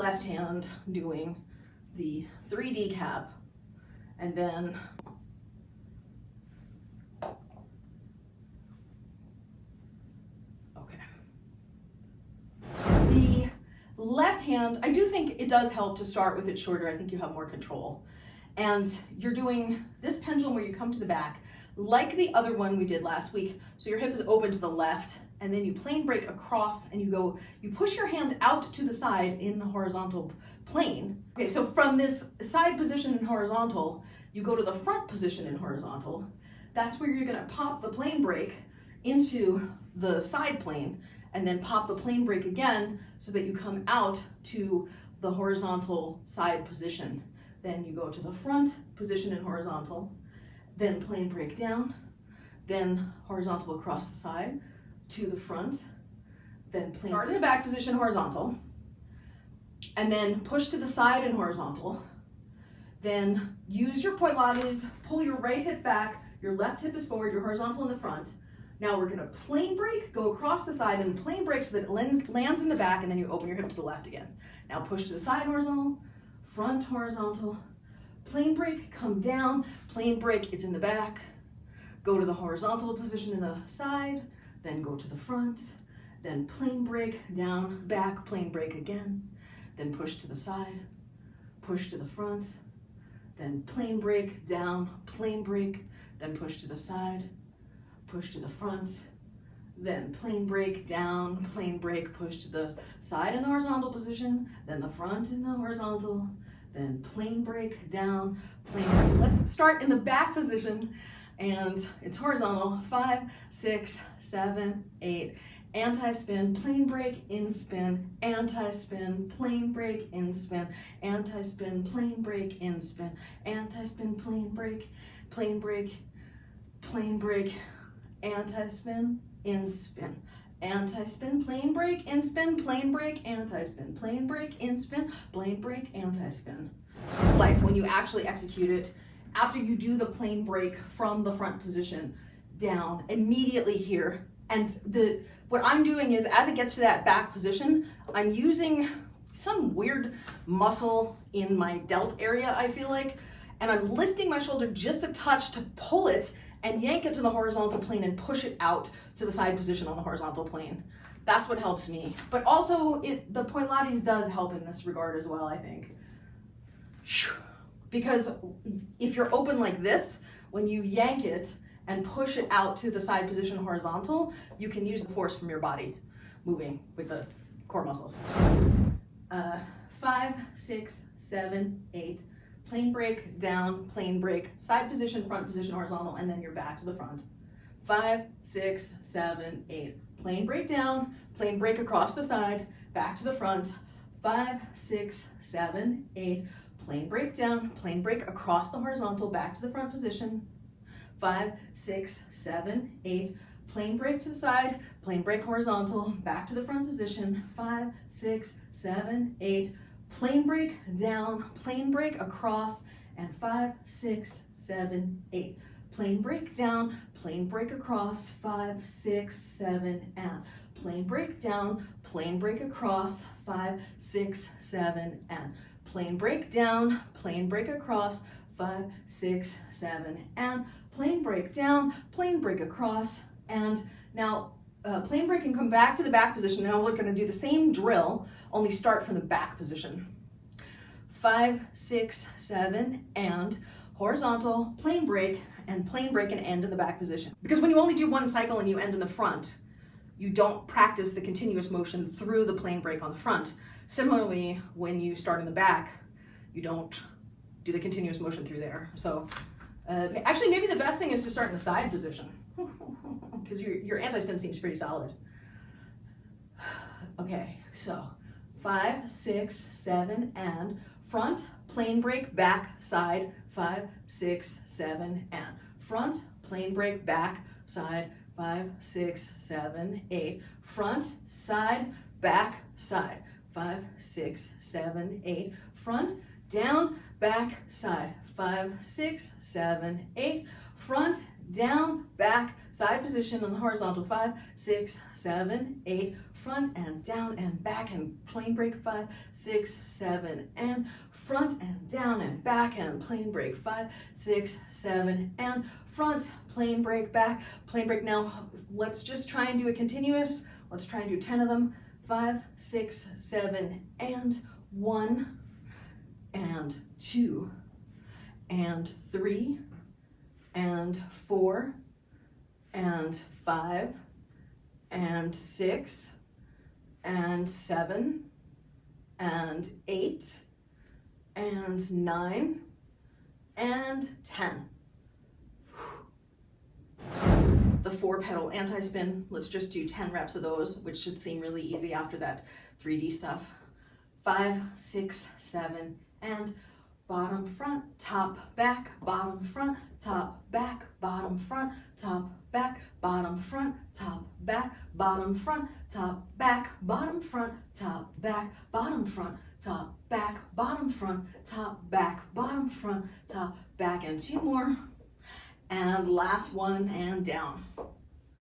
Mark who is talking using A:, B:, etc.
A: left hand doing the 3D cap, and then the left hand, I do think it does help to start with it shorter. I think you have more control. And you're doing this pendulum where you come to the back, like the other one we did last week. So your hip is open to the left, and then you plane break across, and you push your hand out to the side in the horizontal plane. Okay, so from this side position in horizontal, you go to the front position in horizontal. That's where you're gonna pop the plane break into the side plane, and then pop the plane break again so that you come out to the horizontal side position. Then you go to the front position in horizontal, then plane break down, then horizontal across the side to the front, then plane start in the back position horizontal, and then push to the side in horizontal. Then use your Pilates, pull your right hip back, your left hip is forward, your horizontal in the front. Now we're gonna plane break, go across the side, and plane break so that it lands in the back, and then you open your hip to the left again. Now push to the side horizontal, front horizontal, plane break, come down, plane break, it's in the back, go to the horizontal position in the side, then go to the front, then plane break, down, back, plane break again, then push to the side, push to the front, then plane break, down, plane break, then push to the side, push to the front, then plane break, down, plane break, push to the side in the horizontal position, then the front in the horizontal, then plane break, down, plane break. Let's start in the back position, and it's horizontal, 5, 6, 7, 8, anti-spin, plane break, in-spin, anti-spin, plane break, in-spin, anti-spin, plane break, in-spin, anti-spin, plane break, plane break, plane break, anti-spin, in-spin, anti-spin, plane break, in-spin, plane break, anti-spin, plane break, in-spin, plane break, anti-spin. Life when you actually execute it, after you do the plane break from the front position down, immediately here, and what I'm doing is, as it gets to that back position, I'm using some weird muscle in my delt area, I feel like, and I'm lifting my shoulder just a touch to pull it and yank it to the horizontal plane and push it out to the side position on the horizontal plane. That's what helps me. But also, the Pilates does help in this regard as well, I think. Because if you're open like this, when you yank it and push it out to the side position horizontal, you can use the force from your body moving with the core muscles. 5, 6, 7, 8. Plane break, down, plane break, side position, front position, horizontal, and then you're back to the front. 5, 6, 7, 8. Plane break down, plane break across the side, back to the front. 5, 6, 7, 8. Plane break down, plane break across the horizontal, back to the front position. 5, 6, 7, 8. Plane break to the side, plane break horizontal, back to the front position. 5, 6, 7, 8. Plane break down, plane break across, and 5, 6, 7, 8. Plane break down, plane break across, 5, 6, 7, and plane break down, plane break across, 5, 6, 7, and plane break down, plane break across, 5, 6, 7, and plane break down, plane break across, and now plane break and come back to the back position. Now we're going to do the same drill, only start from the back position. 5, 6, 7, and horizontal, plane break and end in the back position. Because when you only do one cycle and you end in the front, you don't practice the continuous motion through the plane break on the front. Similarly, when you start in the back, you don't do the continuous motion through there. So actually, maybe the best thing is to start in the side position because your anti-spin seems pretty solid. Okay, so 5, 6, 7, and front, plane break, back, side, 5, 6, 7, and front, plane break, back, side, 5, 6, 7, 8, front, side, back, side, 5, 6, 7, 8, front, down, back, side, 5, 6, 7, 8, front, down, back, side position on the horizontal, 5, 6, 7, 8, front and down and back and plane break, 5, 6, 7, and front and down and back and plane break, 5, 6, 7, and front, plane break, back, plane break. Now let's just try and do a continuous. Let's try and do 10 of them. 5, 6, 7, and 1, and 2, and 3, and 4, and 5, and 6, and 7, and 8, and 9, and 10. The 4 petal anti-spin, let's just do 10 reps of those, which should seem really easy after that 3D stuff. 5, 6, 7, and bottom, front, top, back, bottom, front, top, back, bottom, front, top, back, bottom, front, top, back, bottom, front, top, back, bottom, front, top, back, bottom, front, top, back, bottom, front, top, back, bottom, front, top, back, and 2 more. And last one, and down.